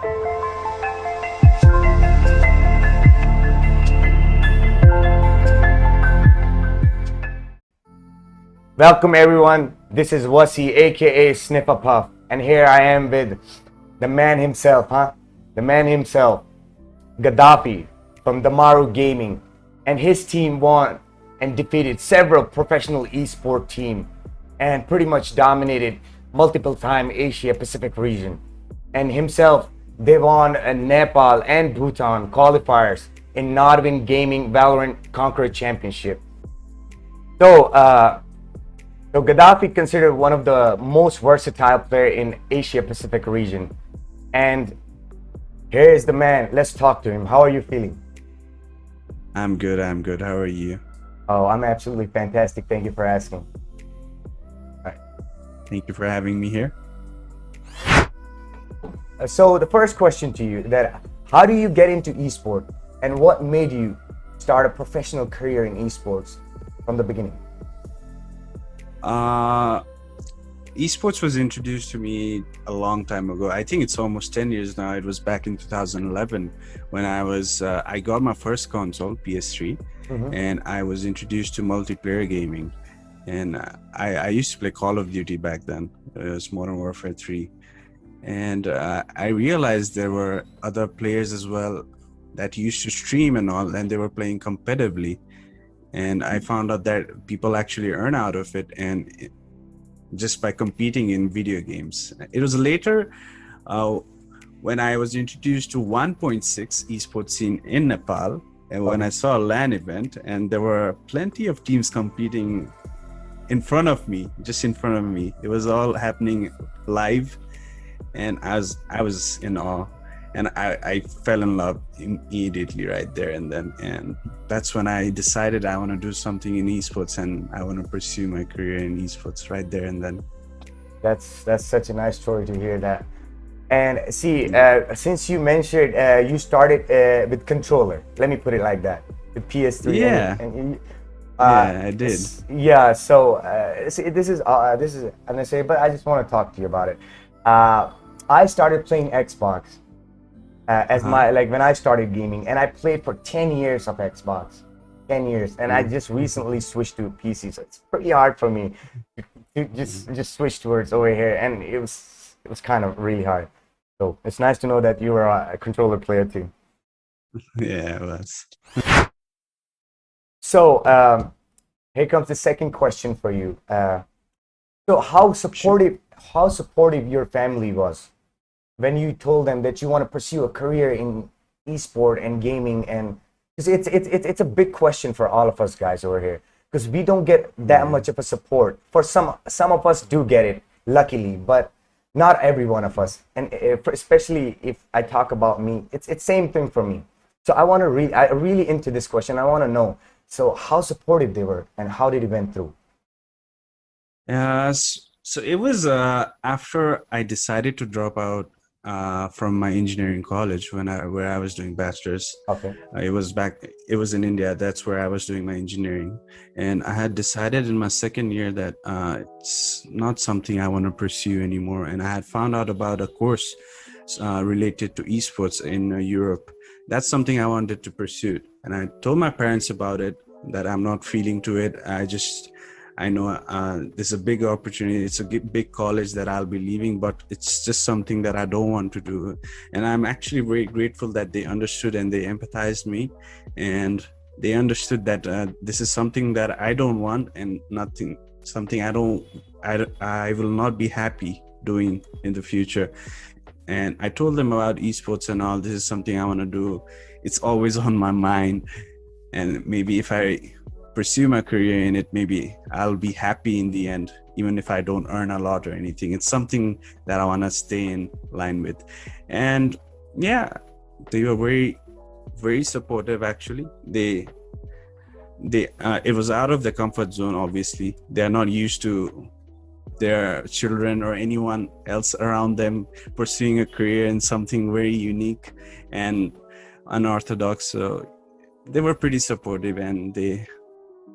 Welcome everyone, this is Wasi aka Sniffer Puff, and here I am with the man himself, The man himself, Gadafi from Damaru Gaming, and his team won and defeated several professional esport teams and pretty much dominated multiple time Asia Pacific region. And himself, they won a Nepal and Bhutan qualifiers in Norwin Gaming Valorant Conqueror Championship. So Gadafi considered one of the most versatile player in Asia Pacific region. And here is the man. Let's talk to him. How are you feeling? I'm good. How are you? Oh, I'm absolutely fantastic. Thank you for asking. Thank you for having me here. So the first question to you, that how do you get into esport and what made you start a professional career in esports from the beginning? Esports was introduced to me a long time ago. I think it's almost 10 years now. It was back in 2011 when I got my first console, PS3, and I was introduced to multiplayer gaming. And I used to play Call of Duty back then. It was Modern Warfare 3. And I realized there were other players as well that used to stream and all, and they were playing competitively. And I found out that people actually earn out of it, and just by competing in video games. It was later when I was introduced to 1.6 esports scene in Nepal, and when I saw a LAN event, and there were plenty of teams competing in front of me, just in front of me. It was all happening live, and I was in awe. And I fell in love immediately right there and then. And that's when I decided I want to do something in esports, and I want to pursue my career in esports right there and then. That's such a nice story to hear that. And see, since you mentioned you started with controller, let me put it like that, with PS3. Yeah. Yeah, I did. Yeah. So see, this is unnecessary, but I just want to talk to you about it. I started playing Xbox. When I started gaming, and I played for 10 years of Xbox, 10 years, and I just recently switched to PC, so it's pretty hard for me to just switch towards over here, and it was kind of really hard. So it's nice to know that you were a controller player too. Yeah, it was. So here comes the second question for you. So how supportive your family was when you told them that you want to pursue a career in esport and gaming? And it's a big question for all of us guys over here, because we don't get that much of a support. For some of us do get it, luckily, but not every one of us. And especially if I talk about me, it's same thing for me. So I really into this question. I want to know, so how supportive they were and how did it went through? So it was after I decided to drop out from my engineering college where I was doing bachelor's. Okay. It was in India. That's where I was doing my engineering, and I had decided in my second year that it's not something I want to pursue anymore. And I had found out about a course related to esports in Europe. That's something I wanted to pursue, and I told my parents about it, that I'm not feeling to it. I know there's a big opportunity. It's a big college that I'll be leaving, but it's just something that I don't want to do. And I'm actually very grateful that they understood and they empathized me, and they understood that this is something that I don't want, and something I will not be happy doing in the future. And I told them about esports and all. This is something I want to do. It's always on my mind, and maybe if I pursue my career in it, maybe I'll be happy in the end, even if I don't earn a lot or anything. It's something that I want to stay in line with. And yeah, they were very, very supportive. Actually, it was out of the comfort zone. Obviously, they're not used to their children or anyone else around them pursuing a career in something very unique and unorthodox. So they were pretty supportive, and they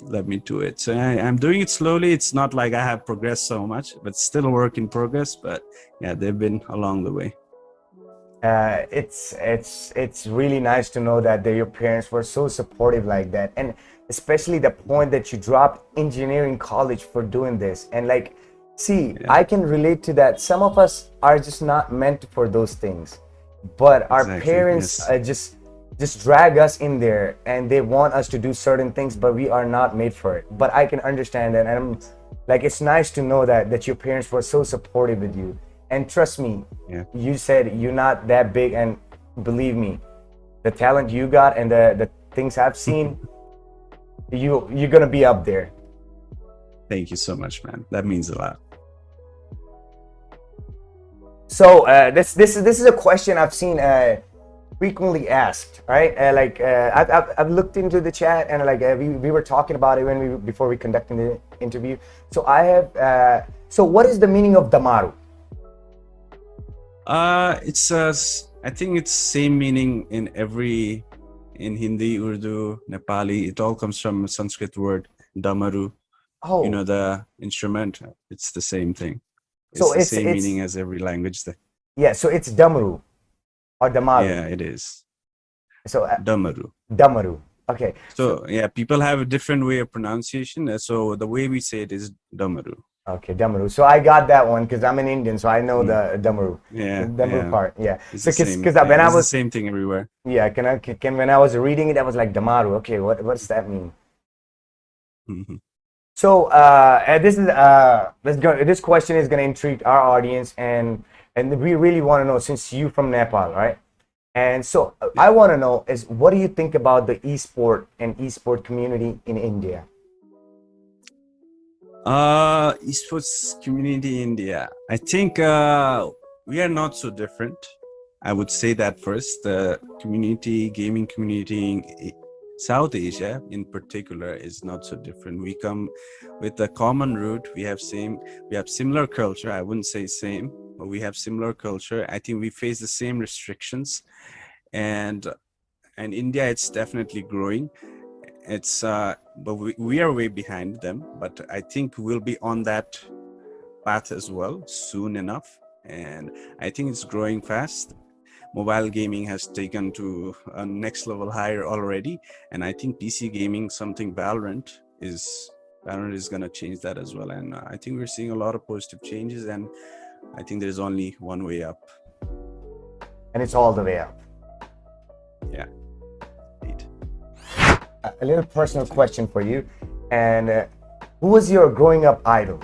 led me to it. So I'm doing it slowly. It's not like I have progressed so much, but still a work in progress. But yeah, they've been along the way. It's really nice to know that your parents were so supportive like that, and especially the point that you dropped engineering college for doing this. And like, see, Yeah, I can relate to that. Some of us are just not meant for those things, but our exactly. parents Yes. just drag us in there, and they want us to do certain things, but we are not made for it. But I can understand that, and I'm like, it's nice to know that your parents were so supportive with you. And trust me, Yeah. you said you're not that big, and believe me, the talent you got and the things I've seen, you're gonna be up there. Thank you so much, man. That means a lot. So this is a question I've seen frequently asked, right? I've looked into the chat, and like we were talking about it when we before we conducted the interview. So I have so what is the meaning of damaru? It's I think it's same meaning in every in Hindi, Urdu, Nepali. It all comes from a Sanskrit word damaru. You Oh, know the instrument. It's the same thing. so It's the it's same it's meaning as every language. yeah, so it's damaru or damaru. Yeah, it is So damaru. damaru. Okay. So So yeah, people have a different way of pronunciation. So the way we say it is damaru. okay, damaru. So I got that one because I'm an Indian, so I know Mm. the damaru, the Yeah, damaru yeah. part. Yeah. It's So the because same. when I It's the was same thing everywhere. yeah, can when I was reading it, I was like damaru. Okay, what's that mean? Mhm. So and this is let's go. This question is gonna intrigue our audience, and we really want to know since you from Nepal, right? And so Yeah. I want to know is what do you think about the esport community in India? Esports community in India. I think we are not so different. I would say that first. The community, gaming community in South Asia in particular is not so different. We come with a common root. We have similar culture. I wouldn't say same, but we have similar culture. I think we face the same restrictions, and India, it's definitely growing. It's but we are way behind them, but I think we'll be on that path as well soon enough. And I think it's growing fast. Mobile gaming has taken to a next level higher already, and I think PC gaming, something Valorant is going to change that as well. And I think we're seeing a lot of positive changes, and I think there's only one way up. And it's all the way up. Yeah, indeed. A little personal question for you, and who was your growing up idol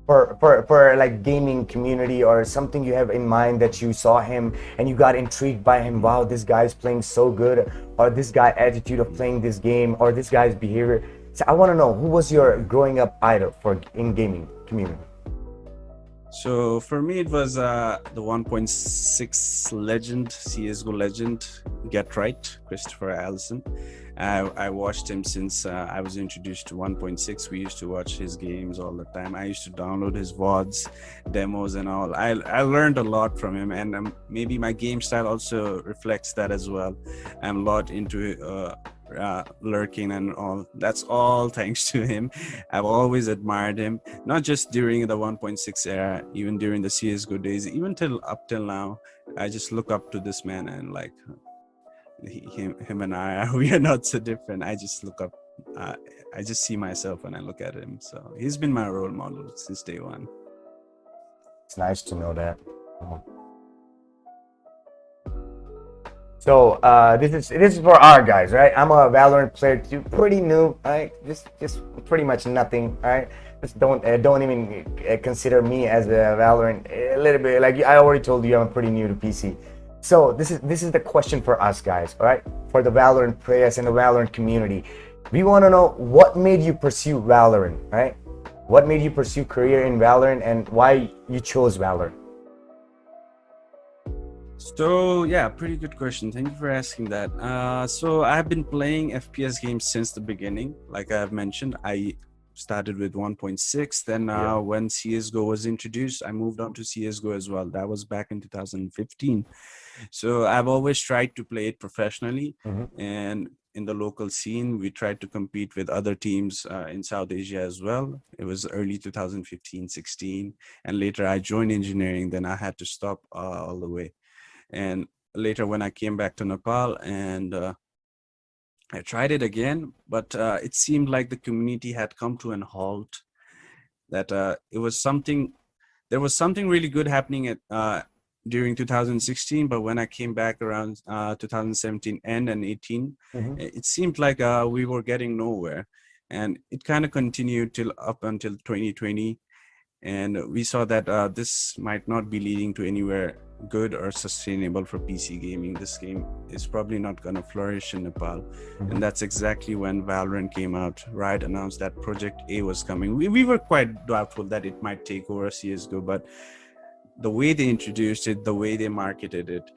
for like gaming community, or something you have in mind that you saw him and you got intrigued by him? Wow, this guy's playing so good, or this guy attitude of playing this game, or this guy's behavior. So I want to know who was your growing up idol for in gaming community. So for me, it was the 1.6 legend, CSGO legend, Get Right, Christopher Allison. I watched him since I was introduced to 1.6. We used to watch his games all the time. I used to download his VODs, demos, and all. I learned a lot from him, and maybe my game style also reflects that as well. I'm a lot into lurking and all. That's all thanks to him. I've always admired him, not just during the 1.6 era, even during the CSGO days, even till now. I just look up to this man, and like him and I, we are not so different. I just look up. Uh, I just see myself when I look at him. So he's been my role model since day one. It's nice to know that. So this is for our guys, right? I'm a Valorant player too, pretty new, right? Just pretty much nothing, right? Just don't even consider me as a Valorant a little bit. Like I already told you, I'm pretty new to PC. So this is the question for us guys, all right? For the Valorant players and the Valorant community, we want to know what made you pursue Valorant, right? What made you pursue career in Valorant, and why you chose Valorant? So yeah, pretty good question. Thank you for asking that. So I've been playing FPS games since the beginning. Like I've mentioned, I started with 1.6. Then Yeah. when CS:GO was introduced, I moved on to CS:GO as well. That was back in 2015. So I've always tried to play it professionally, Mm-hmm. and in the local scene, we tried to compete with other teams in South Asia as well. It was early 2015, 16, and later I joined engineering. Then I had to stop all the way. And later when I came back to Nepal, and I tried it again, but it seemed like the community had come to an halt. That it was something there was something really good happening at during 2016, but when I came back around 2017 and 18, Hmm. it seemed like we were getting nowhere, and it kind of continued till up until 2020, and we saw that this might not be leading to anywhere good or sustainable for PC gaming. This game is probably not going to flourish in Nepal, and that's exactly when Valorant came out. Riot announced that Project A was coming. We were quite doubtful that it might take over CS:GO, but the way they introduced it, the way they marketed it,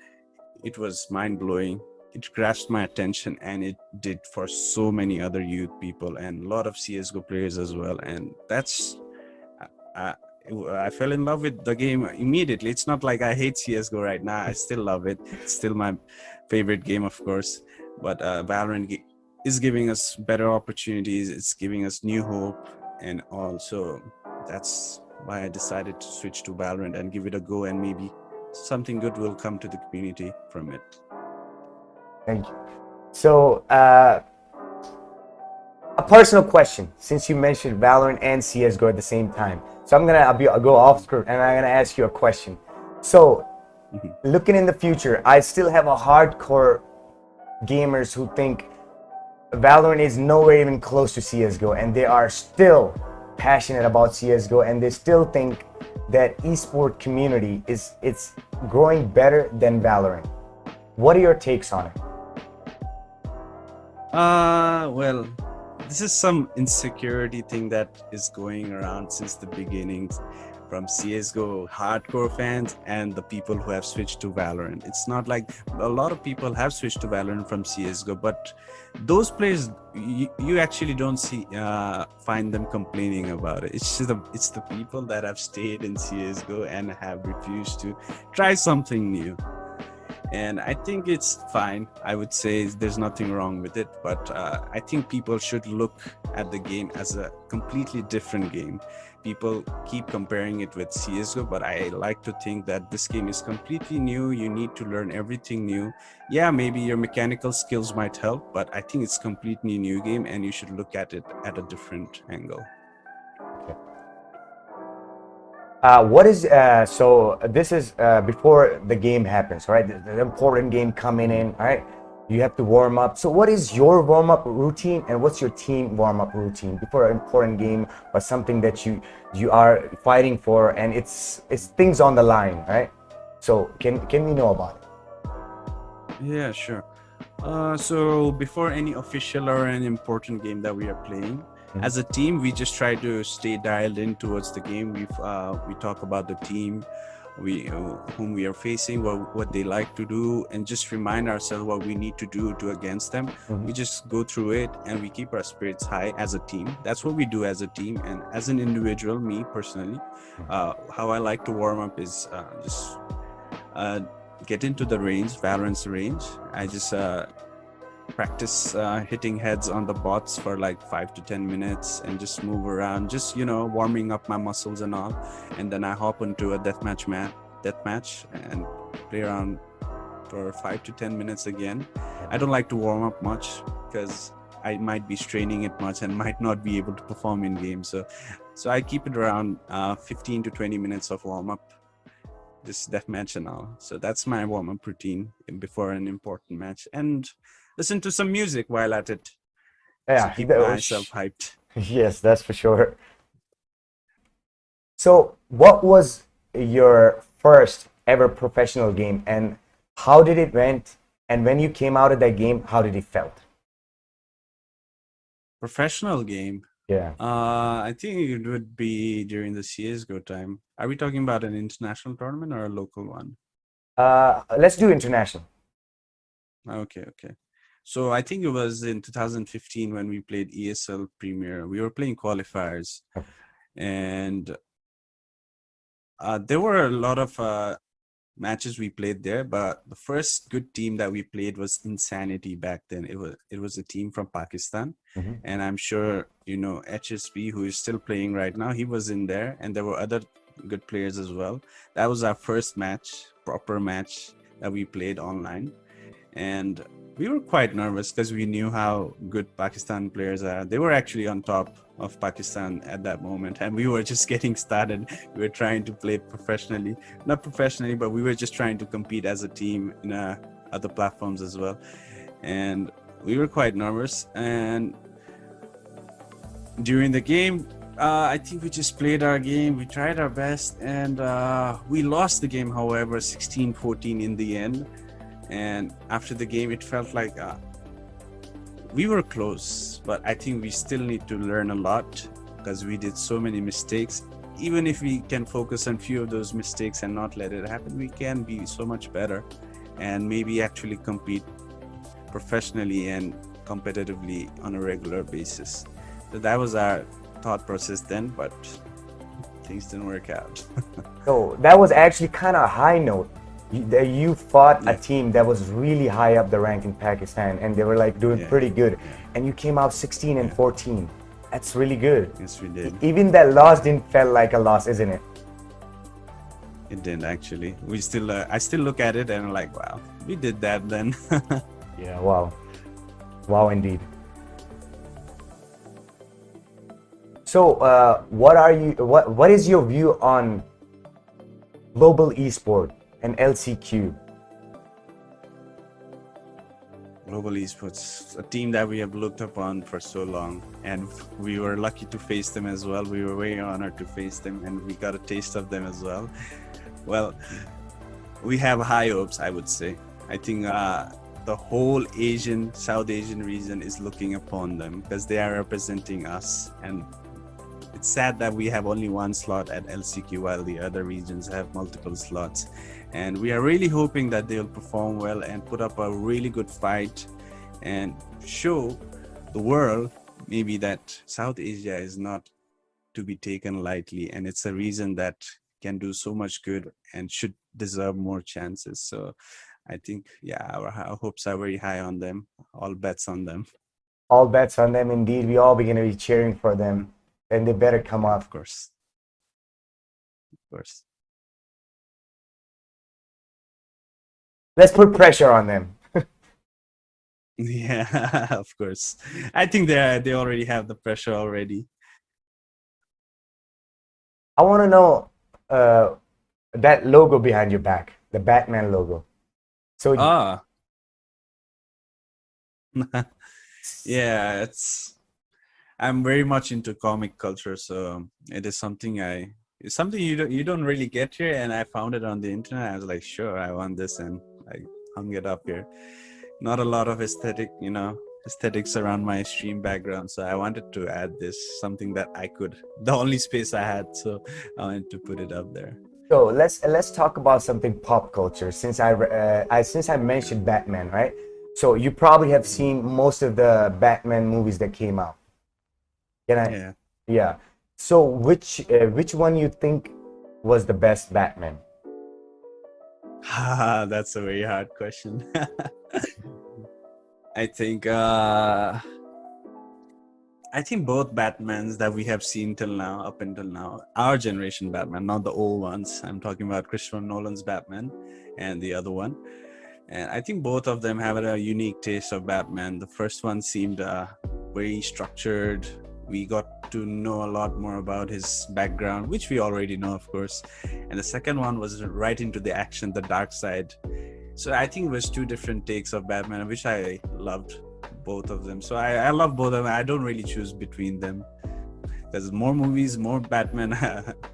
it was mind blowing. It grasped my attention, and it did for so many other youth people and a lot of CS:GO players as well. And that's I, I fell in love with the game immediately. It's not like I hate CS:GO right now. I still love it. It's still my favorite game, of course. But Valorant is giving us better opportunities. It's giving us new hope, and also that's why I decided to switch to Valorant and give it a go, and maybe something good will come to the community from it. Thank you. So, a personal question, since you mentioned Valorant and CS:GO at the same time. So I'll go off script and I'm gonna ask you a question. So, Mhm. looking in the future, I still have a hardcore gamers who think Valorant is nowhere even close to CS:GO, and they are still passionate about CS:GO, and they still think that esport community it's growing better than Valorant. What are your takes on it? Well, this is some insecurity thing that is going around since the beginnings from CSGO hardcore fans and the people who have switched to Valorant. It's not like a lot of people have switched to Valorant from CSGO, but those players you actually don't see find them complaining about it. It's the people that have stayed in CSGO and have refused to try something new, and I think it's fine. I would say there's nothing wrong with it, but I think people should look at the game as a completely different game. People keep comparing it with CS:GO, but I like to think that this game is completely new. You need to learn everything new. Yeah, maybe your mechanical skills might help, but I think it's completely new game, and you should look at it at a different angle. What is so this is before the game happens, right? The important game coming in, all right? You have to warm up. So what is your warm up routine, and what's your team warm up routine before an important game or something that you are fighting for, and it's things on the line, right? So can we know about it? Yeah, sure. So before any official or an important game that we are playing, as a team, we just try to stay dialed in towards the game. We talk about the team, we whom we are facing, what they like to do, and just remind ourselves what we need to do to against them. We just go through it, and we keep our spirits high as a team. That's what we do as a team, and as an individual, me personally, how I like to warm up is just uh, get into the range, Valorant's range. I just practice hitting heads on the bots for like 5 to 10 minutes and just move around, just warming up my muscles and all. And then I hop into a deathmatch and play around for 5 to 10 minutes again. I don't like to warm up much because I might be straining it much and might not be able to perform in game. So I keep it around 15 to 20 minutes of warm up, this deathmatch and all. So that's my warm up routine before an important match, and listen to some music while at it to Yeah, keep myself hyped. yes, that's for sure. So, what was your first ever professional game, and how did it went? And when you came out of that game, how did it felt? Professional game. Yeah. I think it would be during the CS:GO time. Are we talking about an international tournament or a local one? Let's do international. Okay. So I think it was in 2015 when we played ESL Premier. We were playing qualifiers, and there were a lot of matches we played there, but the first good team that we played was Insanity back then. It was a team from Pakistan, and I'm sure HSP, who is still playing right now. He was in there, and there were other good players as well. That was our first match, proper match that we played online, and we were quite nervous because we knew how good Pakistan players are. They were actually on top of Pakistan at that moment, and we were just getting started. We were trying to play professionally, not professionally, but we were just trying to compete as a team in other platforms as well. And we were quite nervous. And during the game, I think we just played our game. We tried our best, and we lost the game, however, 16-14 in the end. And after the game, it felt like we were close, but I think we still need to learn a lot because we did so many mistakes. Even if we can focus on few of those mistakes and not let it happen, we can be so much better and maybe actually compete professionally and competitively on a regular basis. So that was our thought process then, but things didn't work out. So that was actually kind of a high note. You fought a team that was really high up the rank in Pakistan, and they were like doing pretty good, and you came out 16 and 14. That's really good. Yes, we did. Even that loss didn't feel like a loss, isn't it? It didn't actually. We still, I still look at it and I'm like, wow, we did that then. Yeah, wow. Wow, indeed. So, what is your view on global esport and LCQ? Global esports, a team that we have looked upon for so long, and we were lucky to face them as well. We were very honored to face them, and we got a taste of them as well. Well, we have high hopes, I would say. I think the whole South Asian region is looking upon them because they are representing us, and it's sad that we have only one slot at LCQ while the other regions have multiple slots. And we are really hoping that they'll perform well and put up a really good fight and show the world maybe that South Asia is not to be taken lightly, and it's a region that can do so much good and should deserve more chances. So I think, yeah, our hopes are very high on them. All bets on them. All bets on them, indeed. We all begin to be cheering for them, and they better come up. Of course. Of course. Let's put pressure on them. Yeah, of course. I think they already have the pressure already. I want to know that logo behind your back, the Batman logo. So yeah, I'm very much into comic culture, so it is something it's something you don't really get here, and I found it on the internet. I was like, sure, I want this, and I hung it up here. Not a lot of aesthetics around my stream background, so I wanted to add this, something that the only space I had, so I wanted to put it up there. So let's talk about something pop culture. Since I mentioned Batman, right? So you probably have seen most of the Batman movies that came out. Yeah. So which one you think was the best Batman? That's a very hard question. I think both Batmans that we have seen up until now, our generation Batman, not the old ones. I'm talking about Christopher Nolan's Batman and the other one. And I think both of them have a unique taste of Batman. The first one seemed very structured. We got to know a lot more about his background, which we already know, of course. And the second one was right into the action, the dark side. So I think it was two different takes of Batman, which I loved both of them. So I love both of them. I don't really choose between them. There's more movies, more Batman.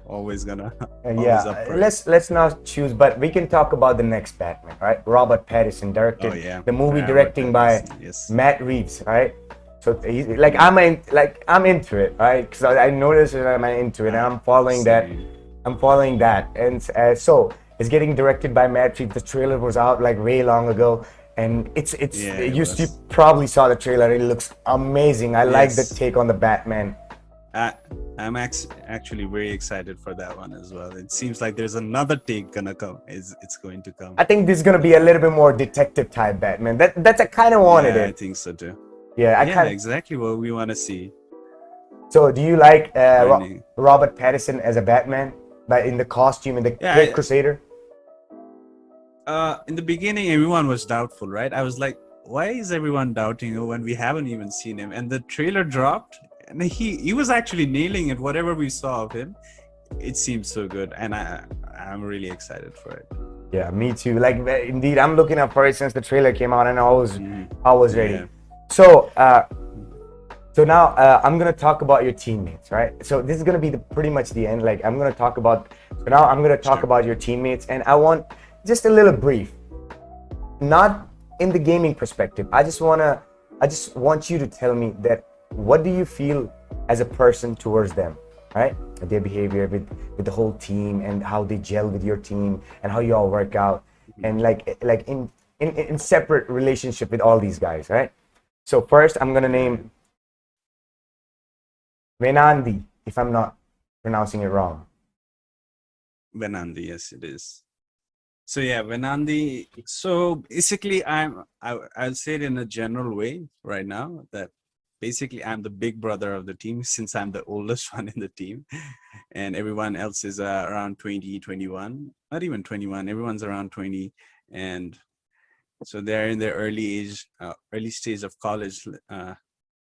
always let's not choose, but we can talk about the next Batman, right? Robert Pattinson directed the movie, directing by Matt Reeves, right? So he's like, I'm into it, right? Because I noticed that I'm into it, and I'm following that. And so it's getting directed by Matt Reeves. The trailer was out like way long ago, and you probably saw the trailer. It looks amazing. I like the take on the Batman. I'm actually very excited for that one as well. It seems like there's another take gonna come. It's going to come. I think this is gonna be a little bit more detective type Batman. That's I kind of wanted it. I think so too. Yeah, exactly what we want to see. So, do you like Robert Pattinson as a Batman, but in the costume, in the Cape Crusader? In the beginning, everyone was doubtful, right? I was like, why is everyone doubting him when we haven't even seen him? And the trailer dropped, and he was actually nailing it. Whatever we saw of him, it seems so good, and I'm really excited for it. Yeah, me too. Like indeed, I'm looking up for it since the trailer came out, and I was ready. Yeah. So now I'm gonna talk about your teammates, right? So this is gonna be pretty much the end. Like I'm gonna talk about. So now I'm gonna talk Sure. about your teammates, and I want just a little brief, not in the gaming perspective. I just want you to tell me that what do you feel as a person towards them, right? Their behavior with the whole team and how they gel with your team and how you all work out and like in separate relationship with all these guys, right? So first I'm gonna name Venandi, if I'm not pronouncing it wrong. Venandi, yes, it is. So yeah, Venandi. So basically, I'll say it in a general way right now that basically I'm the big brother of the team since I'm the oldest one in the team, and everyone else is around 20, 21, not even 21. Everyone's around 20, and so they're in their early stage of college.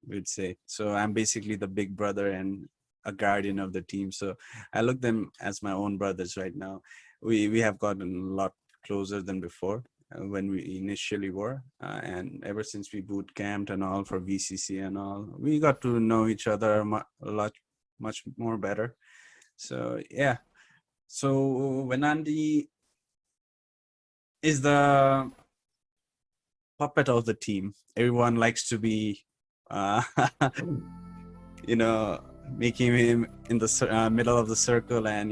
We'd say. So I'm basically the big brother and a guardian of the team. So I look them as my own brothers right now. We have gotten a lot closer than before when we initially were, and ever since we boot camped and all for VCC and all, we got to know each other a lot, much more better. So yeah. So Venandi is the puppet of the team. Everyone likes to be uh, you know, making him in the middle of the circle and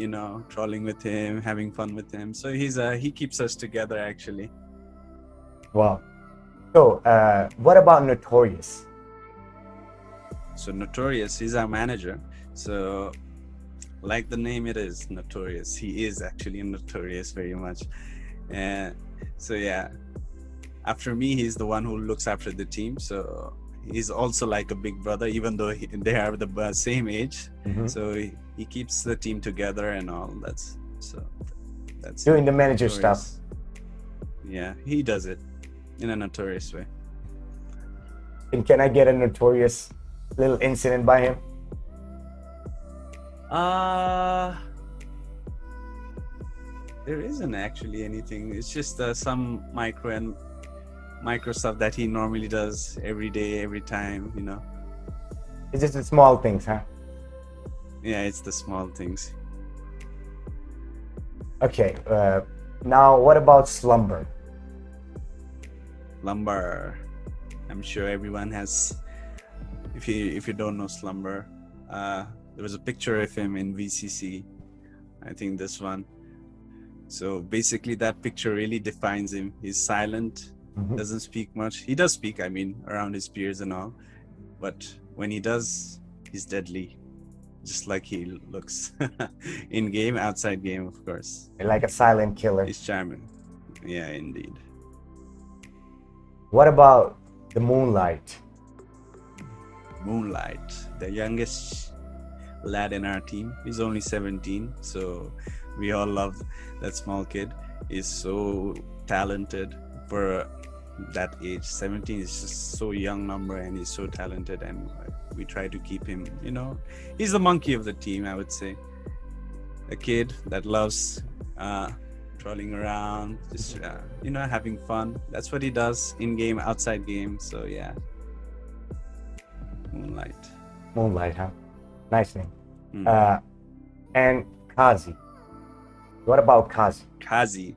trolling with him, having fun with him. So he keeps us together actually. Wow. So what about Notorious? So Notorious, he's our manager. So like the name it is, Notorious. He is actually notorious very much. And so yeah, after me, he's the one who looks after the team. So he's also like a big brother, even though they are the same age. So he keeps the team together and all. That's Doing the manager Notorious. stuff. Yeah, he does it in a notorious way. And can I get a Notorious little incident by him? There isn't actually anything. It's just some micro stuff that he normally does every day, every time. It's just the small things, huh? Yeah, it's the small things. Okay. Now, what about Slumber? Slumber. I'm sure everyone has. If you don't know Slumber, there was a picture of him in VCC. I think this one. So basically, that picture really defines him. He's silent, doesn't speak much. He does speak, I mean, around his peers and all. But when he does, he's deadly. Just like he looks in game, outside game, of course. Like a silent killer. He's charming. Yeah, indeed. What about the Moonlight? Moonlight, the youngest lad in our team. He's only 17, so we all love that small kid. He's so talented for that age. 17 is just so young number, and he's so talented, and we try to keep him, he's the monkey of the team, I would say. A kid that loves trolling around, just having fun. That's what he does in game, outside game. So yeah, Moonlight, huh? Nice name. And Kazi. What about Kazi?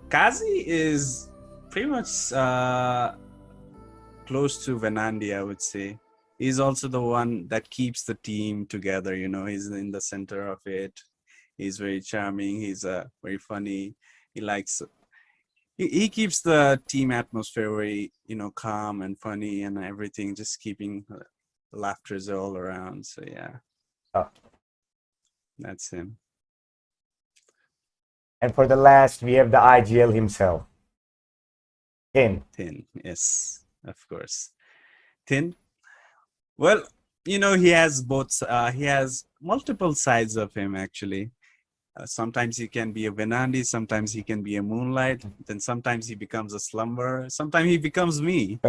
Kazi is pretty much close to Venandi, I would say. He's also the one that keeps the team together. He's in the center of it. He's very charming. He's very funny. He keeps the team atmosphere very, calm and funny and everything, just keeping laughter all around. So yeah, that's him. And for the last, we have the IGL himself, Tin. Yes, of course. Tin. Well, he has both. He has multiple sides of him actually. Sometimes he can be a Venandi, sometimes he can be a Moonlight, then sometimes he becomes a Slumber, sometimes he becomes me.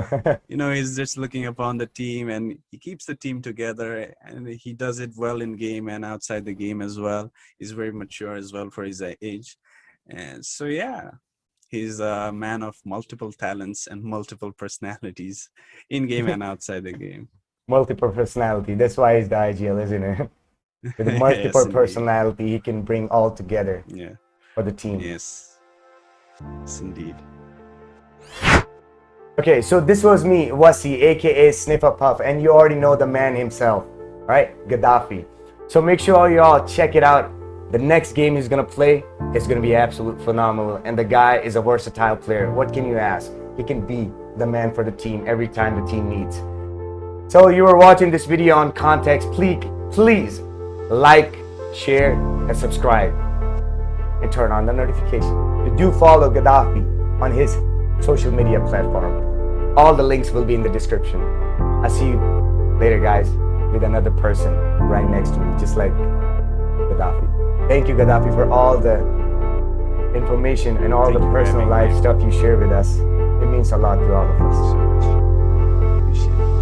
He's just looking upon the team, and he keeps the team together, and he does it well in game and outside the game as well. He's very mature as well for his age. And so, yeah, he's a man of multiple talents and multiple personalities in game and outside the game. Multiple personality. That's why he's the IGL, isn't it? With the Yes, multiple indeed. personality, he can bring all together Yeah. for the team. Yes. Yes, indeed. Okay, so this was me, Wasi, aka Sniffer Puff, and you already know the man himself, right? Gadafi. So make sure you all check it out. The next game he's gonna play is gonna be absolute phenomenal, and the guy is a versatile player. What can you ask? He can be the man for the team every time the team needs. So you were watching this video on Context. Please like, share, and subscribe, and turn on the notification. You do follow Gadafi on his social media platform. All the links will be in the description. I'll see you later, guys, with another person right next to me, just like Gadafi. Thank you, Gadafi, for all the information and all Thank the you for personal having life me. stuff you share with us. It means a lot to all of us. So much. Appreciate it.